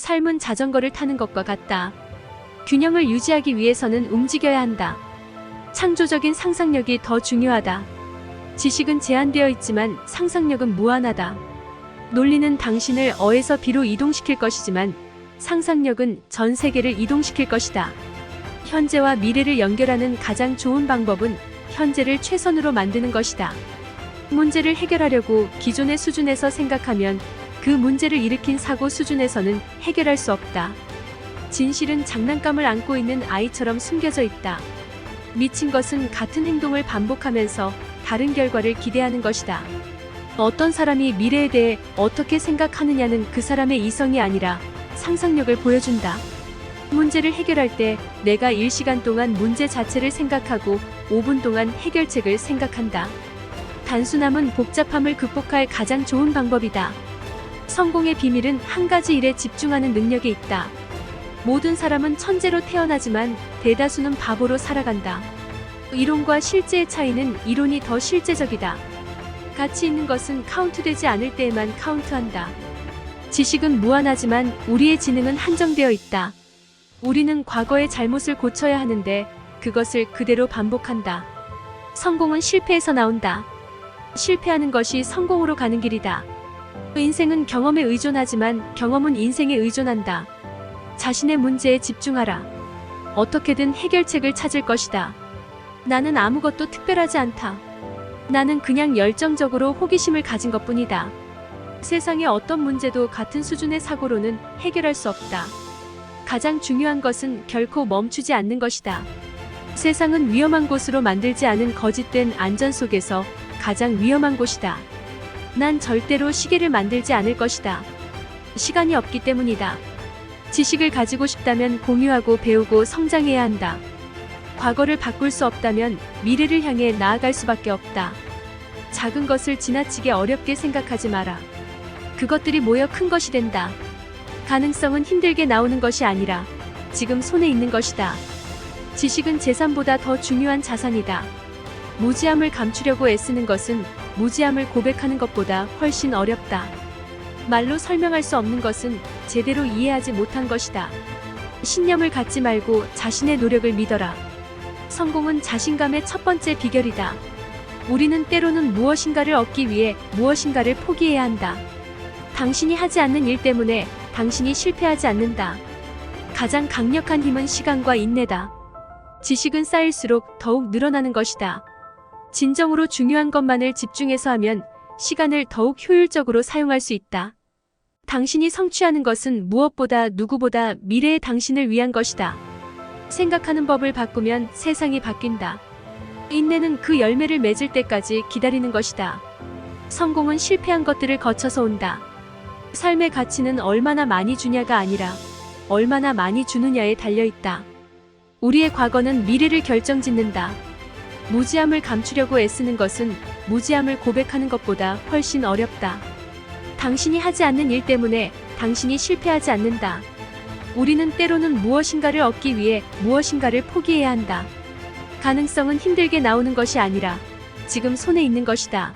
삶은 자전거를 타는 것과 같다. 균형을 유지하기 위해서는 움직여야 한다. 창조적인 상상력이 더 중요하다. 지식은 제한되어 있지만 상상력은 무한하다. 논리는 당신을 어에서 비로 이동시킬 것이지만 상상력은 전 세계를 이동시킬 것이다. 현재와 미래를 연결하는 가장 좋은 방법은 현재를 최선으로 만드는 것이다. 문제를 해결하려고 기존의 수준에서 생각하면 그 문제를 일으킨 사고 수준에서는 해결할 수 없다. 진실은 장난감을 안고 있는 아이처럼 숨겨져 있다. 미친 것은 같은 행동을 반복하면서 다른 결과를 기대하는 것이다. 어떤 사람이 미래에 대해 어떻게 생각하느냐는 그 사람의 이성이 아니라 상상력을 보여준다. 문제를 해결할 때 내가 1시간 동안 문제 자체를 생각하고 5분 동안 해결책을 생각한다. 단순함은 복잡함을 극복할 가장 좋은 방법이다. 성공의 비밀은 한 가지 일에 집중하는 능력에 있다. 모든 사람은 천재로 태어나지만 대다수는 바보로 살아간다. 이론과 실제의 차이는 이론이 더 실제적이다. 가치 있는 것은 카운트되지 않을 때에만 카운트한다. 지식은 무한하지만 우리의 지능은 한정되어 있다. 우리는 과거의 잘못을 고쳐야 하는데 그것을 그대로 반복한다. 성공은 실패에서 나온다. 실패하는 것이 성공으로 가는 길이다. 인생은 경험에 의존하지만 경험은 인생에 의존한다. 자신의 문제에 집중하라. 어떻게든 해결책을 찾을 것이다. 나는 아무것도 특별하지 않다. 나는 그냥 열정적으로 호기심을 가진 것뿐이다. 세상의 어떤 문제도 같은 수준의 사고로는 해결할 수 없다. 가장 중요한 것은 결코 멈추지 않는 것이다. 세상은 위험한 곳으로 만들지 않은 거짓된 안전 속에서 가장 위험한 곳이다. 난 절대로 시계를 만들지 않을 것이다. 시간이 없기 때문이다. 지식을 가지고 싶다면 공유하고 배우고 성장해야 한다. 과거를 바꿀 수 없다면 미래를 향해 나아갈 수밖에 없다. 작은 것을 지나치게 어렵게 생각하지 마라. 그것들이 모여 큰 것이 된다. 가능성은 힘들게 나오는 것이 아니라 지금 손에 있는 것이다. 지식은 재산보다 더 중요한 자산이다. 무지함을 감추려고 애쓰는 것은 무지함을 고백하는 것보다 훨씬 어렵다. 말로 설명할 수 없는 것은 제대로 이해하지 못한 것이다. 신념을 갖지 말고 자신의 노력을 믿어라. 성공은 자신감의 첫 번째 비결이다. 우리는 때로는 무엇인가를 얻기 위해 무엇인가를 포기해야 한다. 당신이 하지 않는 일 때문에 당신이 실패하지 않는다. 가장 강력한 힘은 시간과 인내다. 지식은 쌓일수록 더욱 늘어나는 것이다. 진정으로 중요한 것만을 집중해서 하면 시간을 더욱 효율적으로 사용할 수 있다. 당신이 성취하는 것은 무엇보다 누구보다 미래의 당신을 위한 것이다. 생각하는 법을 바꾸면 세상이 바뀐다. 인내는 그 열매를 맺을 때까지 기다리는 것이다. 성공은 실패한 것들을 거쳐서 온다. 삶의 가치는 얼마나 많이 주냐가 아니라 얼마나 많이 주느냐에 달려있다. 우리의 과거는 미래를 결정짓는다. 무지함을 감추려고 애쓰는 것은 무지함을 고백하는 것보다 훨씬 어렵다. 당신이 하지 않는 일 때문에 당신이 실패하지 않는다. 우리는 때로는 무엇인가를 얻기 위해 무엇인가를 포기해야 한다. 가능성은 힘들게 나오는 것이 아니라 지금 손에 있는 것이다.